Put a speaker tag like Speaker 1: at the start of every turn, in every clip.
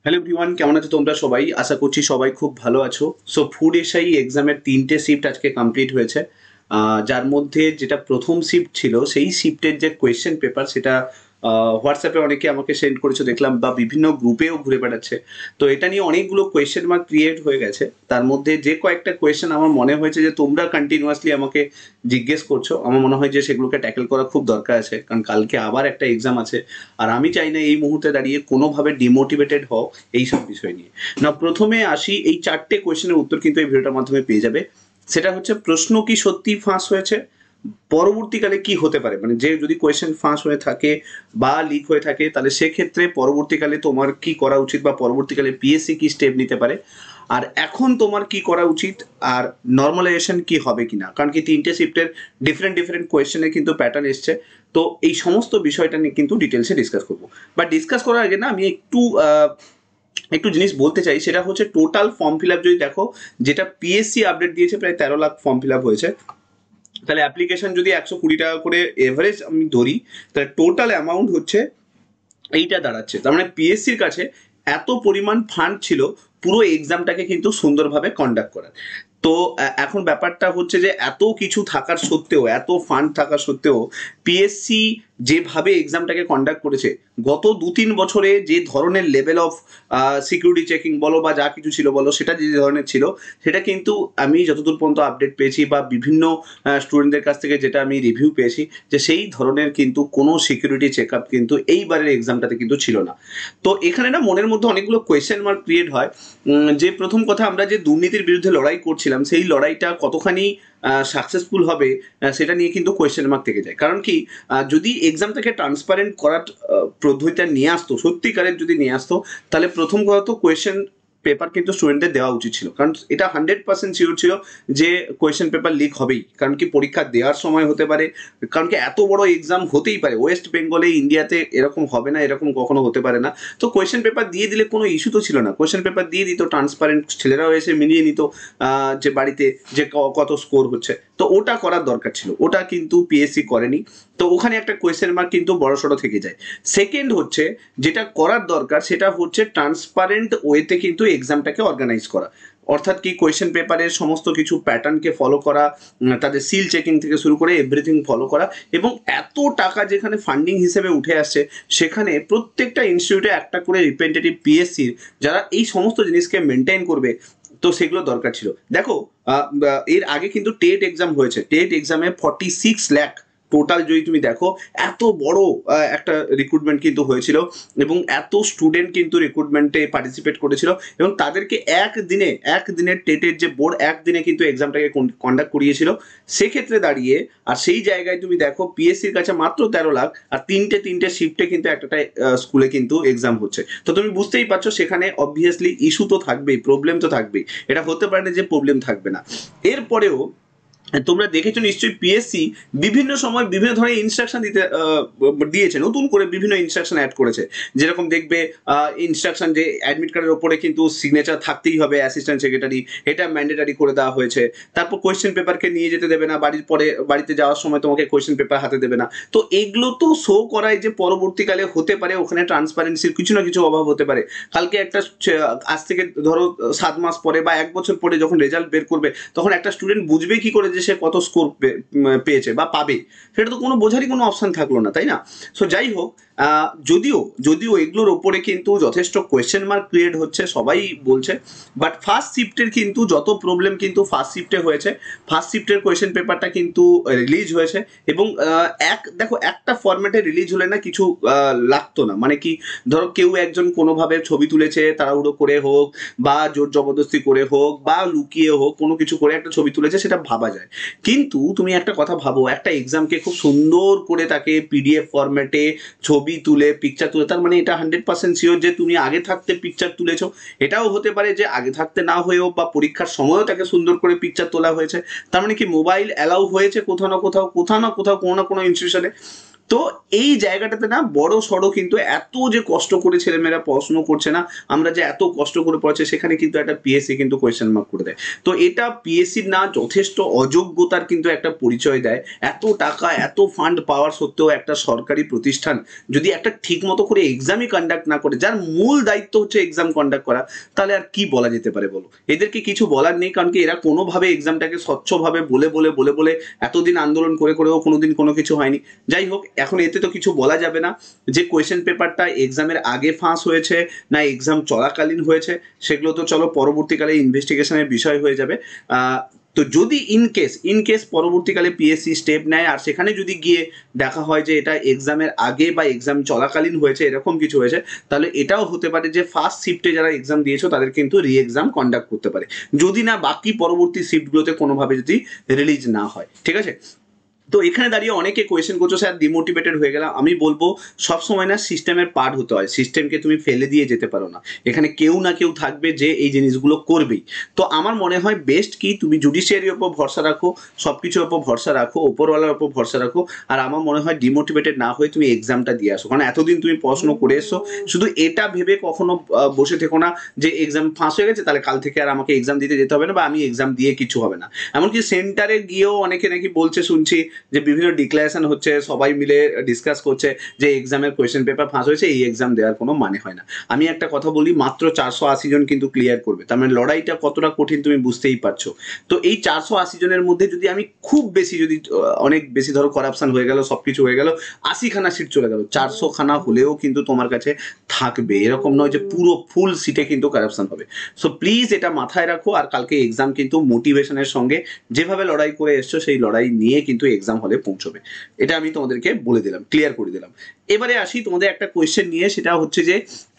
Speaker 1: Hello everyone, কেমন আছো তোমরা সবাই? আশা করছি সবাই খুব ভালো আছো। সো ফুড এসআই এক্সামের 3টে শিফট আজকে কমপ্লিট হয়েছে। যার মধ্যে যেটা প্রথম শিফট ছিল সেই শিফটের যে কোয়েশ্চেন পেপার সেটা হোয়াটসঅ্যাপে অনেকে আমাকে সেন্ড করেছে দেখলাম, বা বিভিন্ন গ্রুপেও ঘুরে বেড়াচ্ছে। তো এটা নিয়ে অনেকগুলো কোয়েশ্চেন মার্ক ক্রিয়েট হয়ে গেছে। তার মধ্যে যে কয়েকটা কোয়েশ্চেন আমার মনে হয়েছে যে তোমরা কন্টিনিউয়াসলি আমাকে জিজ্ঞেস করছো, আমার মনে হয় যে সেগুলোকে ট্যাকেল করা খুব দরকার আছে, কারণ কালকে আবার একটা এক্সাম আছে। আর আমি চাই না এই মুহূর্তে দাঁড়িয়ে কোনোভাবে ডিমোটিভেটেড হও এইসব বিষয় নিয়ে। না, প্রথমে আসি, এই 4টে কোয়েশ্চেনের উত্তর কিন্তু এই ভিডিওটার মাধ্যমে পেয়ে যাবে। সেটা হচ্ছে, প্রশ্ন কি সত্যি ফাঁস হয়েছে? পরবর্তীকালে কি হতে পারে, মানে যে যদি কোয়েশ্চেন ফাঁস হয়ে থাকে বা লিক হয়ে থাকে, তাহলে সেক্ষেত্রে পরবর্তীকালে তোমার কি করা উচিত, বা পরবর্তীকালে পিএসসি কি স্টেপ নিতে পারে, আর এখন তোমার কি করা উচিত, আর নর্মালাইজেশন কি হবে কিনা, কারণ কি 3টে শিফটের ডিফারেন্ট ডিফারেন্ট কোয়েশ্চেনের কিন্তু প্যাটার্ন এসছে। তো এই সমস্ত বিষয়টা নিয়ে কিন্তু ডিটেলসে ডিসকাস করবো। বাট ডিসকাস করার আগে না, আমি একটু জিনিস বলতে চাই। সেটা হচ্ছে, টোটাল ফর্ম ফিল আপ যদি দেখো, যেটা পিএসসি আপডেট দিয়েছে, প্রায় 13 লাখ ফর্ম ফিল আপ হয়েছে। তাহলে অ্যাপ্লিকেশন যদি 120 টাকা করে এভারেজ আমি ধরি, তাহলে টোটাল অ্যামাউন্ট হচ্ছে এইটা দাঁড়াচ্ছে। তার মানে পিএসসির কাছে এত পরিমাণ ফান্ড ছিল পুরো এক্সামটাকে কিন্তু সুন্দরভাবে কন্ডাক্ট করার। তো এখন ব্যাপারটা হচ্ছে যে এত কিছু থাকার সত্ত্বেও, এত ফান্ড থাকার সত্ত্বেও পিএসসি যেভাবে এক্সামটাকে কন্ডাক্ট করেছে, গত 2-3 বছরে যে ধরনের লেভেল অফ সিকিউরিটি চেকিং বলো বা যা কিছু ছিল বলো, সেটা যে ধরনের ছিল, সেটা কিন্তু আমি যতদূর পর্যন্ত আপডেট পেয়েছি বা বিভিন্ন স্টুডেন্টদের কাছ থেকে যেটা আমি রিভিউ পেয়েছি, যে সেই ধরনের কিন্তু কোনো সিকিউরিটি চেক আপ কিন্তু এইবারের এক্সামটাতে কিন্তু ছিল না। তো এখানে না মনের মধ্যে অনেকগুলো কোয়েশ্চেন মার্ক ক্রিয়েট হয়। যে প্রথম কথা, আমরা যে দুর্নীতির বিরুদ্ধে লড়াই করছিলাম, সেই লড়াইটা কতখানি সাকসেসফুল হবে, সেটা নিয়ে কিন্তু কোয়েশ্চেন মার্ক থেকে যায়। কারণ কি, যদি এক্সামটাকে ট্রান্সপারেন্ট করার পদ্ধতিটা নিয়ে আসতো, সত্যিকারের যদি নিয়ে আসতো, তাহলে প্রথম কথা তো কোয়েশ্চেন পেপার কিন্তু স্টুডেন্টদের দেওয়া উচিত ছিল, কারণ এটা 100% শিওর ছিল যে কোয়েশ্চেন পেপার লিক হবেই। কারণ কি, পরীক্ষা দেওয়ার সময় হতে পারে, কারণ কি এত বড় এক্সাম হতেই পারে, ওয়েস্ট বেঙ্গলে ইন্ডিয়াতে এরকম হবে না, এরকম কখনো হতে পারে না। তো কোয়েশ্চেন পেপার দিয়ে দিলে কোনো ইস্যু তো ছিল না, কোয়েশ্চেন পেপার দিয়ে দিত ট্রান্সপারেন্ট, ছেলেরাও এসে মিলিয়ে নিত যে বাড়িতে যে কত স্কোর হচ্ছে। তো ওটা করার দরকার ছিল, ওটা কিন্তু পিএসসি করেনি। তো ওখানে একটা কোয়েশ্চেন মার্ক কিন্তু বড়সড় থেকে যায়। সেকেন্ড হচ্ছে, যেটা করার দরকার সেটা হচ্ছে ট্রান্সপারেন্ট ওয়েতে কিন্তু এক্সামটাকে অর্গানাইজ করা। অর্থাৎ কি, কোয়েশ্চেন পেপারের সমস্ত কিছু প্যাটার্নকে ফলো করা, তাদের সিল চেকিং থেকে শুরু করে এভরিথিং ফলো করা, এবং এত টাকা যেখানে ফান্ডিং হিসেবে উঠে আসছে, সেখানে প্রত্যেকটা ইনস্টিটিউটে একটা করে রিপ্রেজেন্টেটিভ পিএসসির, যারা এই সমস্ত জিনিসকে মেনটেন করবে। তো সেগুলো দরকার ছিল। দেখো, এর আগে কিন্তু টেট এক্সাম হয়েছে, টেট এক্সামে 46 লাখ টোটাল যদি তুমি দেখো, এত বড় একটা রিক্রুটমেন্ট কিন্তু হয়েছিল, এবং এত স্টুডেন্ট কিন্তু রিক্রুটমেন্টে পার্টিসিপেট করেছিল, এবং তাদেরকে একদিনের টেটের যে বোর্ড, একদিনে কিন্তু এক্সামটাকে কন্ডাক্ট করিয়েছিল। সেক্ষেত্রে দাঁড়িয়ে, আর সেই জায়গায় তুমি দেখো পিএসসির কাছে মাত্র 13 লাখ, আর তিনটে তিনটে শিফটে কিন্তু একটা স্কুলে কিন্তু এক্সাম হচ্ছে। তো তুমি বুঝতেই পারছো, সেখানে অবভিয়াসলি ইস্যু তো থাকবেই, প্রবলেম তো থাকবেই। এটা হতে পারে না যে প্রবলেম থাকবে না। এরপরেও তোমরা দেখেছো নিশ্চয়ই, পিএসসি বিভিন্ন সময় বিভিন্ন ধরনের ইনস্ট্রাকশন দিয়েছে, নতুন করে বিভিন্ন ইনস্ট্রাকশন অ্যাড করেছে। যেরকম দেখবে, ইনস্ট্রাকশন যে অ্যাডমিট কার্ডের ওপরে কিন্তু সিগনেচার থাকতেই হবে অ্যাসিস্ট্যান্ট সেক্রেটারি, এটা ম্যান্ডেটারি করে দেওয়া হয়েছে। তারপর কোয়েশ্চেন পেপারকে নিয়ে যেতে দেবে না, বাড়িতে যাওয়ার সময় তোমাকে কোয়েশ্চেন পেপার হাতে দেবে না। তো এগুলো তো শো করায় যে পরবর্তীকালে হতে পারে ওখানে ট্রান্সপারেন্সির কিছু না কিছু অভাব হতে পারে। কালকে একটা আজ থেকে ধরো 7 মাস পরে বা 1 বছর পরে যখন রেজাল্ট বের করবে, তখন একটা স্টুডেন্ট বুঝবে কি করে যে সে কত স্কোর পেয়েছে বা পাবে? সেটা তো কোনো বোঝারই কোনো অপশন থাকলো না, তাই না? সো যাই হোক, যদিও যদিও এগুলোর ওপরে কিন্তু যথেষ্ট কোয়েশ্চেন মার্ক ক্রিয়েট হচ্ছে, সবাই বলছে। বাট ফার্স্ট শিফটের কিন্তু যত প্রবলেম কিন্তু ফার্স্ট শিফটে হয়েছে, ফার্স্ট শিফটের কোয়েশ্চেন পেপারটা কিন্তু রিলিজ হয়েছে। এবং দেখো, একটা ফরম্যাটে রিলিজ হলে না কিছু লাগতো না, মানে কি, ধরো কেউ একজন কোনোভাবে ছবি তুলেছে তাড়াহুড়ো করে হোক, বা জোর জবরদস্তি করে হোক, বা লুকিয়ে হোক, কোনো কিছু করে একটা ছবি তুলেছে, সেটা ভাবা যায়। কিন্তু তুমি একটা কথা ভাবো, একটা এক্সামকে খুব সুন্দর করে তাকে পিডিএফ ফরম্যাটে ছবি তুলে, পিকচার তুলে, তার মানে এটা 100% শিওর যে তুমি আগে থাকতে পিকচার তুলেছো। এটাও হতে পারে যে আগে থাকতে না হয়েও, বা পরীক্ষার সময়ও তাকে সুন্দর করে পিকচার তোলা হয়েছে। তার মানে কি, মোবাইল অ্যালাউ হয়েছে কোথাও না কোথাও, কোনো না কোনো ইনস্টিটিউশনে। তো এই জায়গাটাতে না বড় সড়ো কিন্তু এত যে কষ্ট করে ছেলেমেয়েরা পড়াশুনো করছে না, আমরা যে এত কষ্ট করে পড়ছে, সেখানে কিন্তু একটা পিএসসি কিন্তু কোয়েশ্চেন মার্ক করে দেয়। তো এটা পিএসসির না যথেষ্ট অযোগ্যতার কিন্তু একটা পরিচয় দেয়। এত টাকা এত ফান্ড পাওয়ার সত্ত্বেও একটা সরকারি প্রতিষ্ঠান যদি একটা ঠিক মতো করে এক্সামই কন্ডাক্ট না করে, যার মূল দায়িত্ব হচ্ছে এক্সাম কন্ডাক্ট করা, তাহলে আর কি বলা যেতে পারে বলো? এদেরকে কিছু বলার নেই, কারণ কি এরা কোনোভাবে এক্সামটাকে স্বচ্ছভাবে বলে বলে বলে বলে এতদিন আন্দোলন করে করেও কোনোদিন কোনো কিছু হয়নি। যাই হোক, এখন এতে তো কিছু বলা যাবে না যে কোয়েশ্চেন পেপারটা এক্সামের আগে ফাঁস হয়েছে না এক্সাম চলাকালীন হয়েছে, সেগুলো তো চলো পরবর্তীকালে ইনভেস্টিগেশনের বিষয় হয়ে যাবে। তো যদি ইনকেস পরবর্তীকালে পিএসসি স্টেপ নেয় আর সেখানে যদি গিয়ে দেখা হয় যে এটা এক্সামের আগে বা এক্সাম চলাকালীন হয়েছে, এরকম কিছু হয়েছে, তাহলে এটাও হতে পারে যে ফার্স্ট শিফটে যারা এক্সাম দিয়েছো তাদের কিন্তু রি এক্সাম কন্ডাক্ট করতে পারে, যদি না বাকি পরবর্তী শিফটগুলোতে কোনোভাবে যদি রিলিজ না হয়। ঠিক আছে? তো এখানে দাঁড়িয়ে অনেকে কোয়েশ্চেন করছো স্যার ডিমোটিভেটেড হয়ে গেলাম। আমি বলবো সবসময় না সিস্টেমের পার্ট হতে হয়, সিস্টেমকে তুমি ফেলে দিয়ে যেতে পারো না। এখানে কেউ না কেউ থাকবে যে এই জিনিসগুলো করবেই। তো আমার মনে হয় বেস্ট কি তুমি জুডিশিয়ারির ওপর ভরসা রাখো, সব কিছুর ওপর ভরসা রাখো, ওপরওয়ালার ওপর ভরসা রাখো। আর আমার মনে হয় ডিমোটিভেটেড না হয়ে তুমি এক্সামটা দিয়ে আসো, কারণ এতদিন তুমি পড়াশোনা করে এসো। শুধু এটা ভেবে কখনো বসে থেকো না যে এক্সাম ফাঁস হয়ে গেছে তাহলে কাল থেকে আর আমাকে এক্সাম দিতে যেতে হবে না, বা আমি এক্সাম দিয়ে কিছু হবে না। এমনকি সেন্টারে গিয়েও অনেকে নাকি বলছে, শুনছি যে বিভিন্ন ডিক্লারেশন হচ্ছে, সবাই মিলে ডিসকাস করছে যে এক্সামের কোয়েশ্চেন পেপার ফাঁস হয়েছে, এই এক্সাম দেওয়ার কোনো মানে হয় না। আমি একটা কথা বলি, মাত্র 480 জন কিন্তু ক্লিয়ার করবে, তার মানে লড়াইটা কতটা কঠিন তুমি বুঝতেই পারছো। তো এই 480 জনের মধ্যে যদি আমি খুব বেশি, যদি অনেক বেশি ধরো করাপশন হয়ে গেল, সবকিছু হয়ে গেল, 80খানা সিট চলে গেল, 400খানা হলেও কিন্তু তোমার কাছে থাকবে, এরকম নয় যে পুরো ফুল সিটে কিন্তু কারাপশন হবে। সো প্লিজ এটা মাথায় রাখো। আর কালকে এক্সাম কিন্তু মোটিভেশনের সঙ্গে যেভাবে লড়াই করে এসছো সেই লড়াই নিয়ে কিন্তু এক্সাম হলে পৌঁছবে, এটা আমি তোমাদেরকে বলে দিলাম, ক্লিয়ার করে দিলাম। এবারে আসি তোমাদের একটা কোয়েশ্চেন নিয়ে, সেটা হচ্ছে যে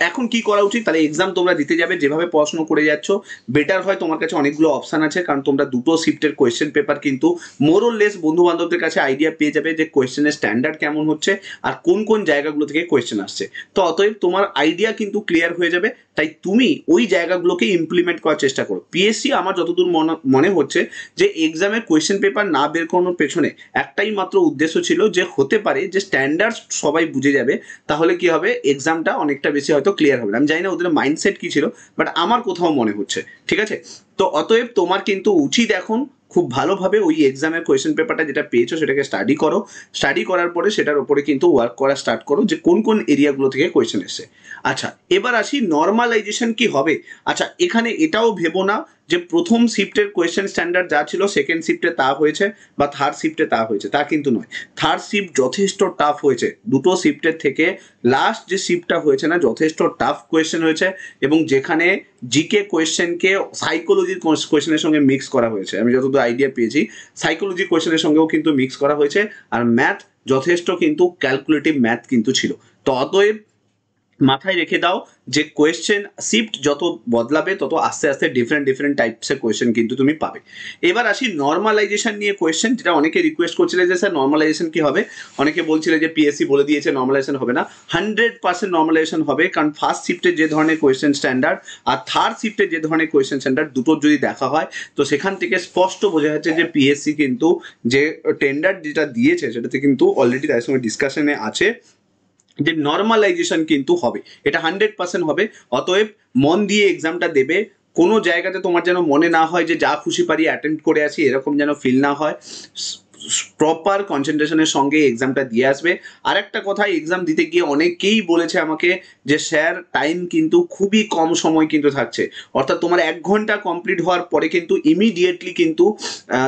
Speaker 1: এখন কি করা উচিত। তাহলে এক্সাম তোমরা দিতে যাবে, যেভাবে পড়াশোনা করে যাচ্ছ বেটার হয়, তোমার কাছে অনেকগুলো অপশন আছে, কারণ তোমরা দুটো শিফটের কোয়েশ্চেন পেপার কিন্তু মোর অর লেস বন্ধু বান্ধবদের কাছে আইডিয়া পেয়ে যাবে যে কোয়েশ্চেনের স্ট্যান্ডার্ড কেমন হচ্ছে আর কোন কোন জায়গাগুলো থেকে কোয়েশ্চেন আসছে। তো অতএব তোমার আইডিয়া কিন্তু ক্লিয়ার হয়ে যাবে, তাই তুমি ওই জায়গাগুলোকে ইমপ্লিমেন্ট করার চেষ্টা করো। পিএসসি আমার যতদূর মনে হচ্ছে যে এক্সামের কোয়েশ্চেন পেপার না বের করানোর পেছনে একটাই মাত্র উদ্দেশ্য ছিল, যে হতে পারে যে স্ট্যান্ডার্ড সবাই বুঝে যাবে, তাহলে কি হবে এক্সামটা অনেকটা বেশি হয়তো ক্লিয়ার হবে। আমি জানি না ওদের মাইন্ডসেট কি ছিল, বাট আমার কোথাও মনে হচ্ছে। ঠিক আছে? তো অতএব তোমার কিন্তু উচিত এখন খুব ভালোভাবে ওই এক্সামের কোয়েশ্চেন পেপারটা যেটা পেয়েছো সেটাকে স্টাডি করো, স্টাডি করার পরে সেটার উপরে কিন্তু ওয়ার্ক করা স্টার্ট করো যে কোন কোন এরিয়াগুলো থেকে কোয়েশ্চেন এসছে। আচ্ছা, এবার আসি নর্মালাইজেশন কি হবে। আচ্ছা, এখানে এটাও ভেবো না যে প্রথম শিফটের কোয়েশ্চেন স্ট্যান্ডার্ড যা ছিল সেকেন্ড শিফটে তা হয়েছে বা থার্ড শিফটে তা হয়েছে, তা কিন্তু নয়। থার্ড শিফট যথেষ্ট টাফ হয়েছে, দুটো শিফটের থেকে লাস্ট যে শিফটটা হয়েছে না যথেষ্ট টাফ কোয়েশ্চেন হয়েছে, এবং যেখানে জিকে কোয়েশ্চেনকে সাইকোলজির কোয়েশ্চেনের সঙ্গে মিক্স করা হয়েছে, আমি যতদূর আইডিয়া পেয়েছি সাইকোলজি কোয়েশ্চেনের সঙ্গেও কিন্তু মিক্স করা হয়েছে। আর ম্যাথ যথেষ্ট কিন্তু ক্যালকুলেটিভ ম্যাথ কিন্তু ছিল। তো অতএব মাথায় রেখে দাও যে কোয়েশ্চেন শিফট যত বদলাবে তত আস্তে আস্তে ডিফারেন্ট টাইপসের কোয়েশ্চেন কিন্তু তুমি পাবে। এবার আসি নর্মালাইজেশন নিয়ে কোয়েশ্চেন, যেটা অনেকে রিকোয়েস্ট করছিলে যে স্যার নর্মালাইজেশন কি হবে। অনেকে বলছিলে যে পিএসসি বলে দিয়েছে নর্মালাইজেশন হবে না। 100% নর্মালাইজেশন হবে, কারণ ফার্স্ট শিফটে যে ধরনের কোয়েশ্চেন স্ট্যান্ডার্ড আর থার্ড শিফটে যে ধরনের কোয়েশ্চেন স্ট্যান্ডার্ড দুটোর যদি দেখা হয়, তো সেখান থেকে স্পষ্ট বোঝা যাচ্ছে যে পিএসসি কিন্তু যে টেন্ডার যেটা দিয়েছে সেটাতে কিন্তু অলরেডি তাদের সঙ্গে ডিসকাশনে আছে যে নর্মালাইজেশন কিন্তু হবে, এটা 100% হবে। অতএব মন দিয়ে এক্সামটা দেবে, কোনো জায়গাতে তোমার যেন মনে না হয় যে যা খুশি পারি অ্যাটেন্ড করে আসি, এরকম যেন ফিল না হয়। প্রপার কনসেন্ট্রেশনের সঙ্গে এক্সামটা দিয়ে আসবে। আর একটা কথা, এক্সাম দিতে গিয়ে অনেকেই বলেছে আমাকে যে স্যার টাইম কিন্তু খুবই কম সময় কিন্তু থাকছে, অর্থাৎ তোমার 1 ঘন্টা কমপ্লিট হওয়ার পরে কিন্তু ইমিডিয়েটলি কিন্তু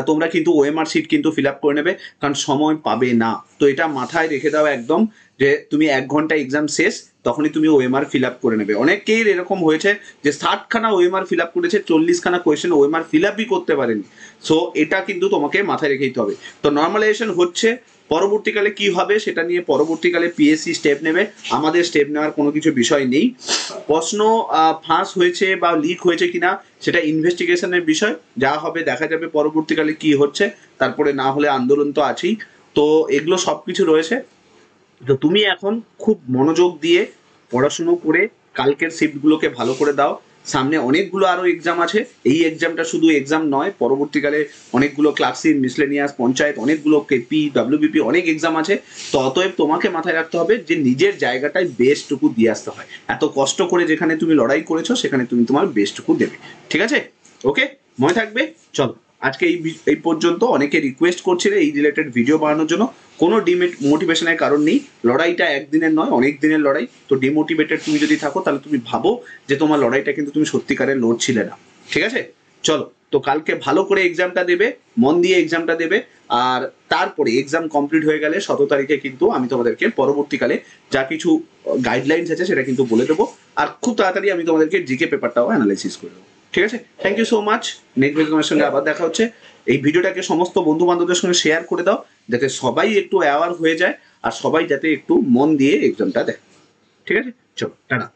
Speaker 1: তোমরা কিন্তু ওএমআর শিট কিন্তু ফিল আপ করে নেবে, কারণ সময় পাবে না। তো এটা মাথায় রেখে দাও একদম, যে তুমি 1 ঘন্টা এক্সাম শেষ তখনই তুমি ওএমআর ফিল আপ করে নেবে। অনেকেই এরকম হয়েছে যে 60খানা ওএমআর ফিল আপ করেছে, 40খানা কোয়েশ্চেন ওএমআর ফিল আপই করতে পারেনি। সো এটা কিন্তু তোমাকে মাথায় রেখে দিতে হবে। তো নর্মালাইজেশন হচ্ছে, পরবর্তীকালে কি হবে সেটা নিয়ে পরবর্তীকালে পিএসসি স্টেপ নেবে, আমাদের স্টেপ নেওয়ার কোনো কিছু বিষয় নেই। প্রশ্ন ফাঁস হয়েছে বা লিক হয়েছে কিনা সেটা ইনভেস্টিগেশনের বিষয়, যা হবে দেখা যাবে পরবর্তীকালে কি হচ্ছে, তারপরে না হলে আন্দোলন তো আছেই। তো এগুলো সব কিছু রয়েছে। তো তুমি এখন খুব মনোযোগ দিয়ে পড়াশুনো করে কালকের শিফটগুলোকে ভালো করে দাও, সামনে অনেকগুলো আরো এক্সাম আছে। এই এক্সামটা শুধু এক্সাম নয়, পরবর্তীকালে অনেকগুলো ক্লার্কশিপ, মিসলেনিয়াস, পঞ্চায়েত, অনেকগুলো কেপি, ডাব্লিউবিপি অনেক এক্সাম আছে। তো অতএব তোমাকে মাথায় রাখতে হবে যে নিজের জায়গাটায় বেস্টটুকু দিয়ে আসতে হয়। এত কষ্ট করে যেখানে তুমি লড়াই করেছো সেখানে তুমি তোমার বেস্টটুকু দেবে। ঠিক আছে? ওকে, মনে থাকবে। চলো আজকে এই পর্যন্ত। অনেকে রিকোয়েস্ট করছিলে এই রিলেটেড ভিডিও বানানোর জন্য। কোনো মোটিভেশনের কারণ নেই। লড়াইটা একদিনের নয়, অনেক দিনের লড়াই। তো ডিমোটিভেটেড তুমি যদি থাকো তাহলে তুমি ভাবো যে তোমার লড়াইটা কিন্তু তুমি সত্যিকারের লড়ছিলে না। ঠিক আছে? চলো, তো কালকে ভালো করে এক্সামটা দেবে, মন দিয়ে এক্সামটা দেবে। আর তারপরে এক্সাম কমপ্লিট হয়ে গেলে 17 তারিখে কিন্তু আমি তোমাদেরকে পরবর্তীকালে যা কিছু গাইডলাইন্স আছে সেটা কিন্তু বলে দেবো। আর খুব তাড়াতাড়ি আমি তোমাদেরকে জিকে পেপারটাও অ্যানালাইসিস করে দেবো। ঠিক আছে? Thank you so much. Next video তোমার সঙ্গে আবার দেখা হচ্ছে। এই ভিডিওটাকে সমস্ত বন্ধু বান্ধবদের সঙ্গে শেয়ার করে দাও, যাতে সবাই একটু অ্যাওয়ার হয়ে যায় আর সবাই যাতে একটু মন দিয়ে এক্সামটা দেয়। ঠিক আছে? চলো, টাটা।